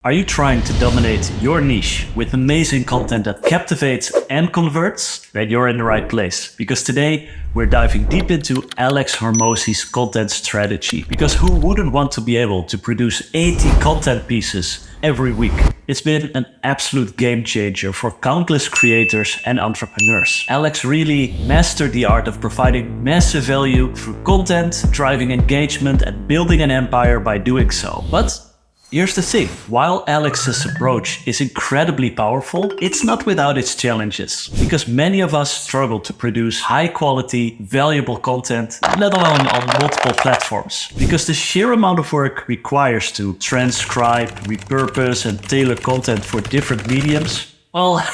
Are you trying to dominate your niche with amazing content that captivates and converts? Then you're in the right place, because today we're diving deep into Alex Hormozi's content strategy. Because who wouldn't want to be able to produce 80 content pieces every week? It's been an absolute game changer for countless creators and entrepreneurs. Alex really mastered the art of providing massive value through content, driving engagement, and building an empire by doing so. But here's the thing, while Alex's approach is incredibly powerful, it's not without its challenges, because many of us struggle to produce high quality, valuable content, let alone on multiple platforms, because the sheer amount of work requires to transcribe, repurpose, and tailor content for different mediums. Well,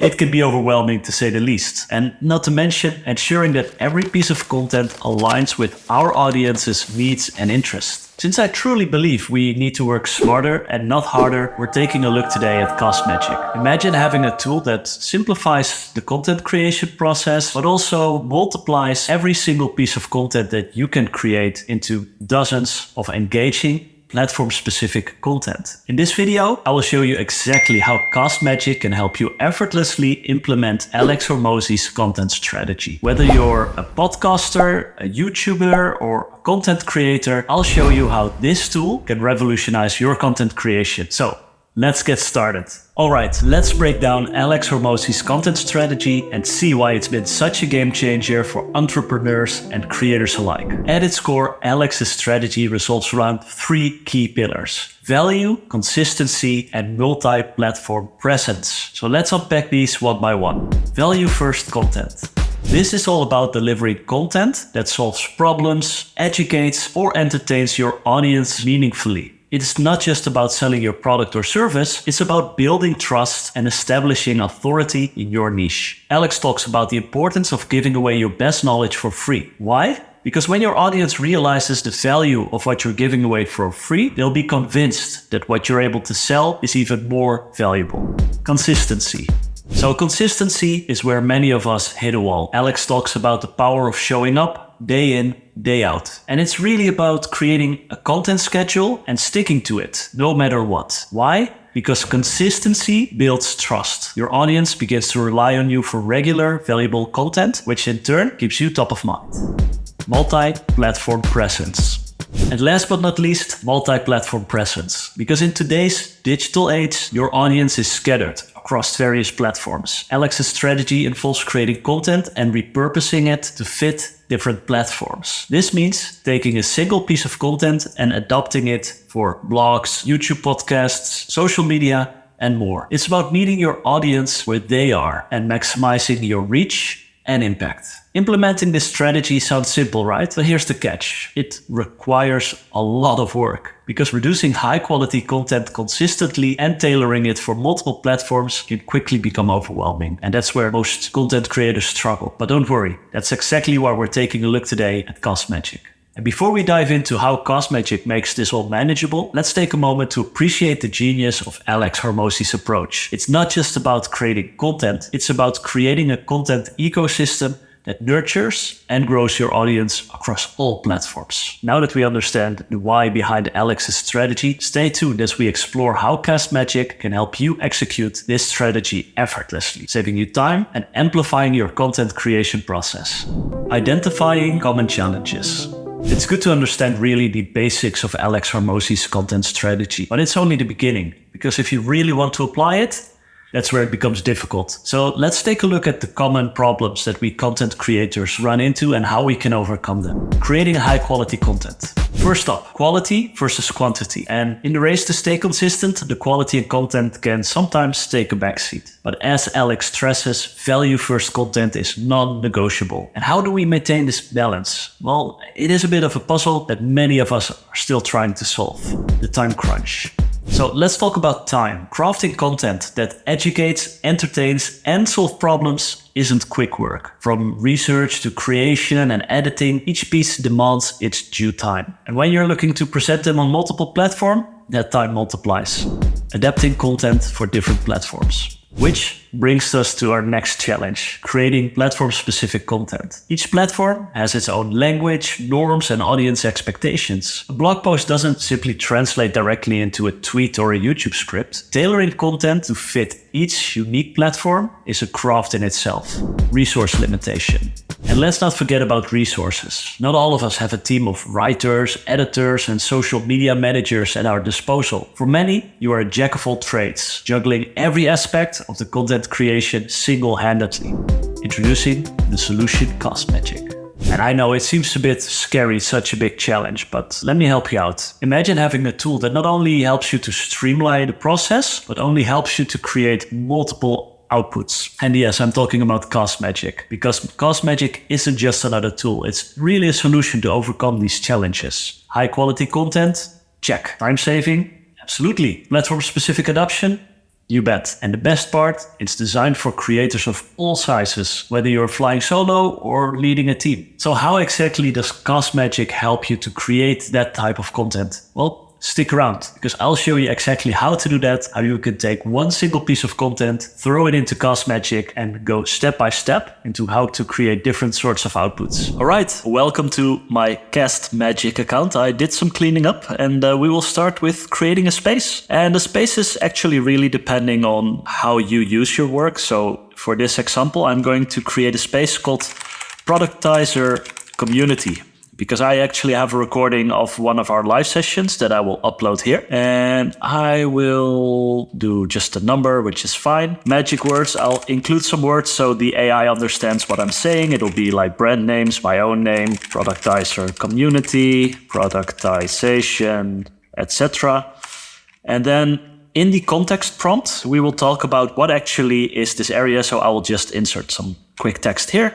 it can be overwhelming to say the least, and not to mention ensuring that every piece of content aligns with our audience's needs and interests. Since I truly believe we need to work smarter and not harder, we're taking a look today at Cost Magic. Imagine having a tool that simplifies the content creation process, but also multiplies every single piece of content that you can create into dozens of engaging, platform-specific content. In this video, I will show you exactly how Cost Magic can help you effortlessly implement Alex Hormozi's content strategy. Whether you're a podcaster, a YouTuber, or a content creator, I'll show you how this tool can revolutionize your content creation. So, let's get started. Alright, let's break down Alex Hormozi's content strategy and see why it's been such a game changer for entrepreneurs and creators alike. At its core, Alex's strategy revolves around three key pillars: value, consistency, and multi-platform presence. So let's unpack these one by one. Value first content. This is all about delivering content that solves problems, educates, or entertains your audience meaningfully. It's not just about selling your product or service, it's about building trust and establishing authority in your niche. Alex talks about the importance of giving away your best knowledge for free. Why? Because when your audience realizes the value of what you're giving away for free, they'll be convinced that what you're able to sell is even more valuable. Consistency. So consistency is where many of us hit a wall. Alex talks about the power of showing up day in, day out. And it's really about creating a content schedule and sticking to it, no matter what. Why? Because consistency builds trust. Your audience begins to rely on you for regular, valuable content, which in turn keeps you top of mind. Multi-platform presence. And last but not least, multi-platform presence. Because in today's digital age, your audience is scattered across various platforms. Alex's strategy involves creating content and repurposing it to fit different platforms. This means taking a single piece of content and adapting it for blogs, YouTube podcasts, social media, and more. It's about meeting your audience where they are and maximizing your reach and impact. Implementing this strategy sounds simple, right? But here's the catch. It requires a lot of work, because producing high quality content consistently and tailoring it for multiple platforms can quickly become overwhelming. And that's where most content creators struggle. But don't worry, that's exactly why we're taking a look today at Cost Magic. And before we dive into how Cost Magic makes this all manageable, let's take a moment to appreciate the genius of Alex Hormozi's approach. It's not just about creating content, it's about creating a content ecosystem that nurtures and grows your audience across all platforms. Now that we understand the why behind Alex's strategy, stay tuned as we explore how Cost Magic can help you execute this strategy effortlessly, saving you time and amplifying your content creation process. Identifying common challenges. It's good to understand really the basics of Alex Hormozi's content strategy, but it's only the beginning, because if you really want to apply it, that's where it becomes difficult. So let's take a look at the common problems that we content creators run into and how we can overcome them. Creating high quality content. First up, quality versus quantity. And in the race to stay consistent, the quality and content can sometimes take a backseat. But as Alex stresses, value first content is non-negotiable. And how do we maintain this balance? Well, it is a bit of a puzzle that many of us are still trying to solve. The time crunch. So let's talk about time. Crafting content that educates, entertains, and solves problems isn't quick work. From research to creation and editing, each piece demands its due time. And when you're looking to present them on multiple platforms, that time multiplies. Adapting content for different platforms. Which brings us to our next challenge, creating platform-specific content. Each platform has its own language, norms, and audience expectations. A blog post doesn't simply translate directly into a tweet or a YouTube script. Tailoring content to fit each unique platform is a craft in itself. Resource limitation. And let's not forget about resources. Not all of us have a team of writers, editors, and social media managers at our disposal. For many, you are a jack of all trades, juggling every aspect of the content creation single-handedly. Introducing the solution Cosmagic. And I know it seems a bit scary, such a big challenge, but let me help you out. Imagine having a tool that not only helps you to streamline the process, but only helps you to create multiple outputs. And yes, I'm talking about Cosmagic, because Cosmagic isn't just another tool. It's really a solution to overcome these challenges. High quality content? Check. Time saving? Absolutely. Platform specific adoption? You bet. And the best part, it's designed for creators of all sizes, whether you're flying solo or leading a team. So how exactly does Cosmagic help you to create that type of content? Well, stick around, because I'll show you exactly how to do that, how you can take one single piece of content, throw it into Cosmagic, and go step by step into how to create different sorts of outputs. All right, welcome to my Castmagic account. I did some cleaning up, and we will start with creating a space. And the space is actually really depending on how you use your work. So for this example, I'm going to create a space called Productizer Community, because I actually have a recording of one of our live sessions that I will upload here. And I will do just a number, which is fine. Magic words, I'll include some words so the AI understands what I'm saying. It'll be like brand names, my own name, productizer community, productization, etc. And then in the context prompt, we will talk about what actually is this area. So I will just insert some quick text here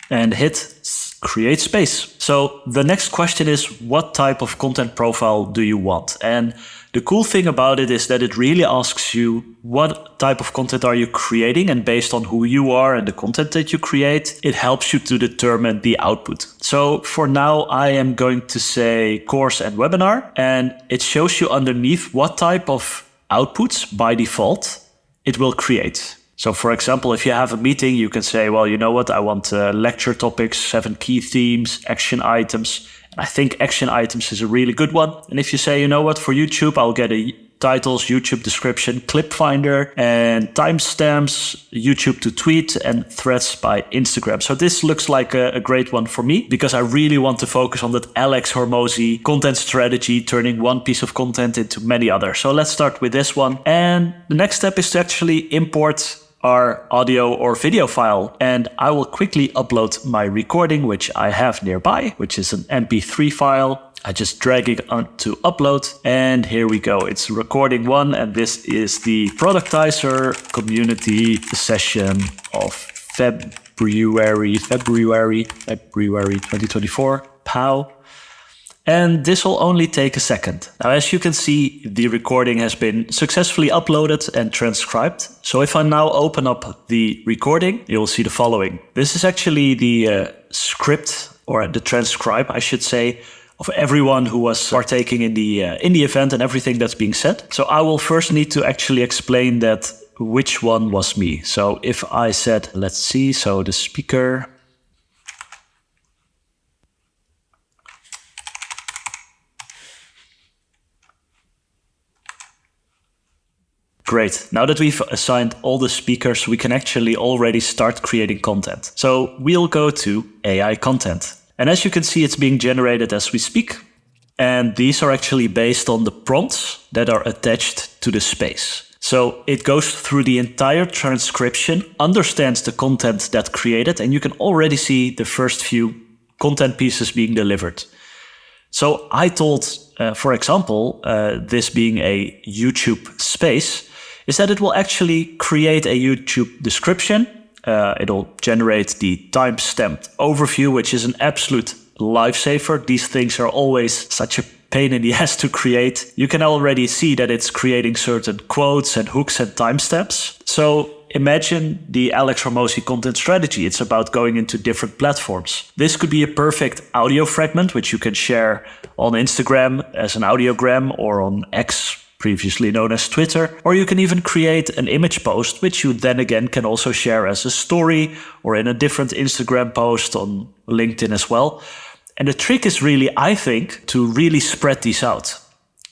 and hit create space. So the next question is, what type of content profile do you want? And the cool thing about it is that it really asks you what type of content are you creating, and based on who you are and the content that you create, it helps you to determine the output. So for now, I am going to say course and webinar, and it shows you underneath what type of outputs by default it will create. So for example, if you have a meeting, you can say, well, you know what, I want lecture topics, 7 key themes, action items. And I think action items is a really good one. And if you say, you know what, for YouTube, I'll get a titles, YouTube description, clip finder, and timestamps, YouTube to tweet, and threads by Instagram. So this looks like a great one for me, because I really want to focus on that Alex Hormozi content strategy, turning one piece of content into many others. So let's start with this one. And the next step is to actually import our audio or video file. And I will quickly upload my recording, which I have nearby, which is an MP3 file. I just drag it on to upload, and here we go. It's recording 1, and this is the Productizer Community session of February 2024. Pow. And this will only take a second. Now, as you can see, the recording has been successfully uploaded and transcribed. So if I now open up the recording, you'll see the following. This is actually the script, or the transcribe, I should say, of everyone who was partaking in the event and everything that's being said. So I will first need to actually explain that which one was me. So if I said, let's see, so the speaker. Great. Now that we've assigned all the speakers, we can actually already start creating content. So we'll go to AI content. And as you can see, it's being generated as we speak. And these are actually based on the prompts that are attached to the space. So it goes through the entire transcription, understands the content that created, and you can already see the first few content pieces being delivered. So I told, for example, this being a YouTube space, is that it will actually create a YouTube description. It'll generate the timestamped overview, which is an absolute lifesaver. These things are always such a pain in the ass to create. You can already see that it's creating certain quotes and hooks and timestamps. So imagine the Alex Hormozi content strategy. It's about going into different platforms. This could be a perfect audio fragment, which you can share on Instagram as an audiogram, or on X previously known as Twitter, or you can even create an image post, which you then again can also share as a story or in a different Instagram post on LinkedIn as well. And the trick is really, I think, to really spread these out.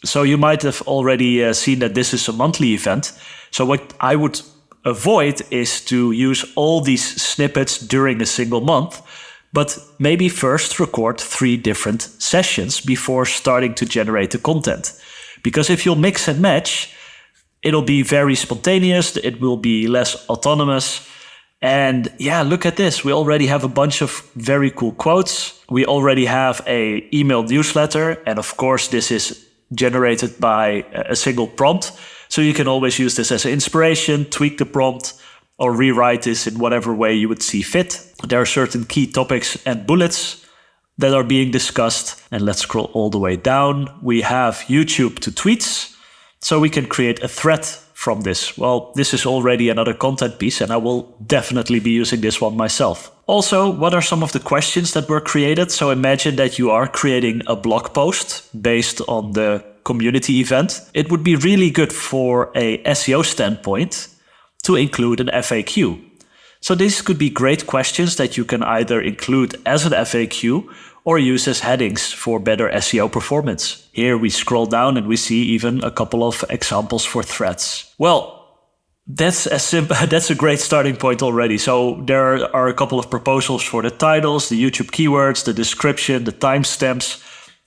So you might have already seen that this is a monthly event. So what I would avoid is to use all these snippets during a single month, but maybe first record 3 different sessions before starting to generate the content. Because if you'll mix and match, it'll be very spontaneous, it will be less autonomous. And yeah, look at this. We already have a bunch of very cool quotes. We already have an email newsletter. And of course, this is generated by a single prompt. So you can always use this as an inspiration, tweak the prompt, or rewrite this in whatever way you would see fit. There are certain key topics and bullets that are being discussed. And let's scroll all the way down. We have YouTube to tweets. So we can create a thread from this. Well, this is already another content piece, and I will definitely be using this one myself. Also, what are some of the questions that were created? So imagine that you are creating a blog post based on the community event. It would be really good for a SEO standpoint to include an FAQ. So these could be great questions that you can either include as an FAQ or use as headings for better SEO performance. Here we scroll down and we see even a couple of examples for threads. Well, that's a great starting point already. So there are a couple of proposals for the titles, the YouTube keywords, the description, the timestamps,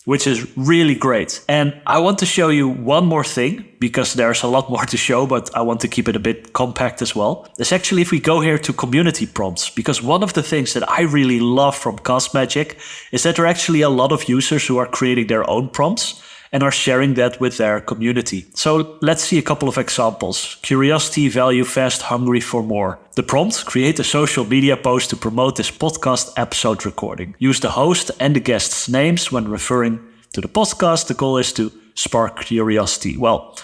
which is really great. And I want to show you one more thing, because there's a lot more to show, but I want to keep it a bit compact as well. It's actually, if we go here to community prompts, because one of the things that I really love from Cast Magic is that there are actually a lot of users who are creating their own prompts and are sharing that with their community. So let's see a couple of examples. Curiosity, value, fast, hungry for more. The prompt: create a social media post to promote this podcast episode recording. Use the host and the guest's names when referring to the podcast. The goal is to spark curiosity. Well,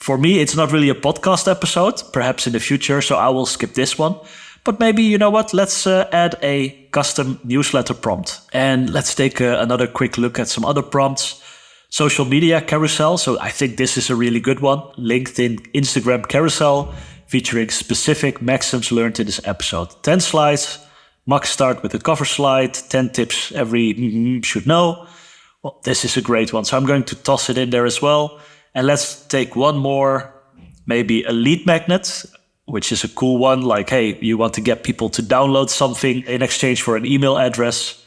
for me, it's not really a podcast episode, perhaps in the future, so I will skip this one. But maybe, you know what, let's add a custom newsletter prompt. And let's take another quick look at some other prompts. Social media carousel. So I think this is a really good one. LinkedIn, Instagram carousel featuring specific maxims learned in this episode. 10 slides. Max start with a cover slide. 10 tips every should know. Well, this is a great one. So I'm going to toss it in there as well. And let's take one more, maybe a lead magnet, which is a cool one. Like, hey, you want to get people to download something in exchange for an email address.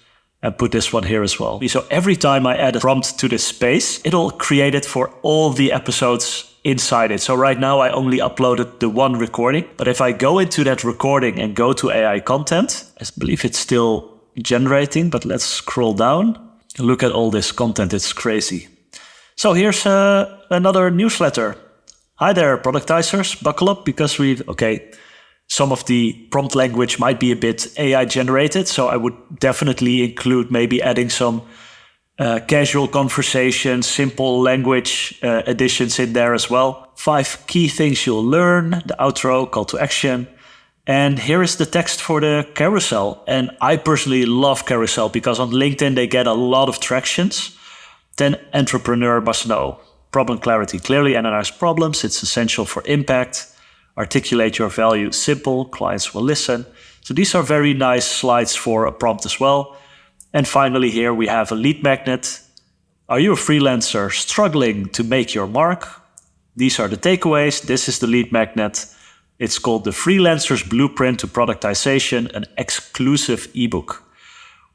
And put this one here as well. So every time I add a prompt to this space, it'll create it for all the episodes inside it. So right now I only uploaded the one recording. But if I go into that recording and go to AI content, I believe it's still generating, but let's scroll down. Look at all this content, it's crazy. So here's another newsletter. Hi there, productizers, buckle up because some of the prompt language might be a bit AI generated, so I would definitely include maybe adding some casual conversation, simple language additions in there as well. 5 key things you'll learn, the outro, call to action. And here is the text for the carousel. And I personally love carousel because on LinkedIn they get a lot of tractions. 10 entrepreneur must know. Problem clarity, clearly analyze problems. It's essential for impact. Articulate your value simple, clients will listen. So these are very nice slides for a prompt as well. And finally here we have a lead magnet. Are you a freelancer struggling to make your mark? These are the takeaways. This is the lead magnet. It's called The Freelancer's Blueprint to Productization, an exclusive ebook.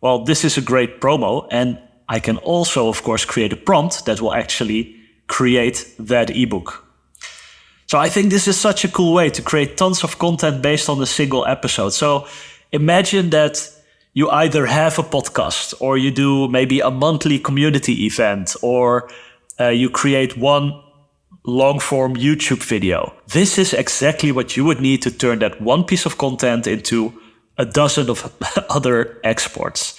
Well, this is a great promo, and I can also, of course, create a prompt that will actually create that ebook. So I think this is such a cool way to create tons of content based on a single episode. So imagine that you either have a podcast or you do maybe a monthly community event or you create one long form YouTube video. This is exactly what you would need to turn that one piece of content into a dozen of other exports.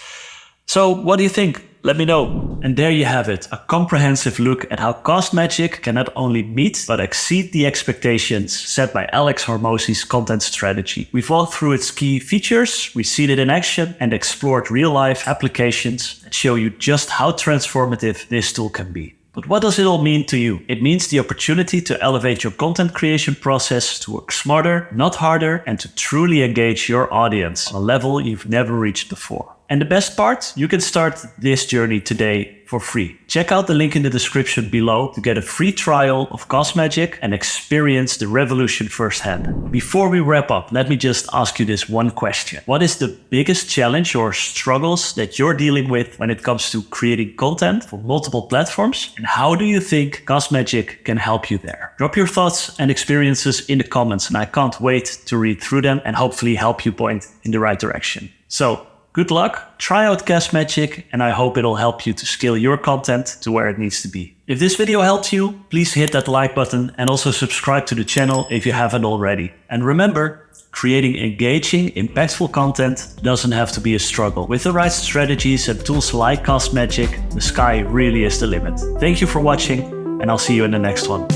So what do you think? Let me know. And there you have it, a comprehensive look at how Cast Magic can not only meet but exceed the expectations set by Alex Hormozi's content strategy. We've walked through its key features, we've seen it in action, and explored real-life applications that show you just how transformative this tool can be. But what does it all mean to you? It means the opportunity to elevate your content creation process, to work smarter, not harder, and to truly engage your audience on a level you've never reached before. And the best part? You can start this journey today for free. Check out the link in the description below to get a free trial of Cosmagic and experience the revolution firsthand. Before we wrap up, let me just ask you this one question. What is the biggest challenge or struggles that you're dealing with when it comes to creating content for multiple platforms? And how do you think Cosmagic can help you there? Drop your thoughts and experiences in the comments, and I can't wait to read through them and hopefully help you point in the right direction. So, good luck, try out Cosmagic, and I hope it'll help you to scale your content to where it needs to be. If this video helped you, please hit that like button and also subscribe to the channel if you haven't already. And remember, creating engaging, impactful content doesn't have to be a struggle. With the right strategies and tools like Cosmagic, the sky really is the limit. Thank you for watching, and I'll see you in the next one.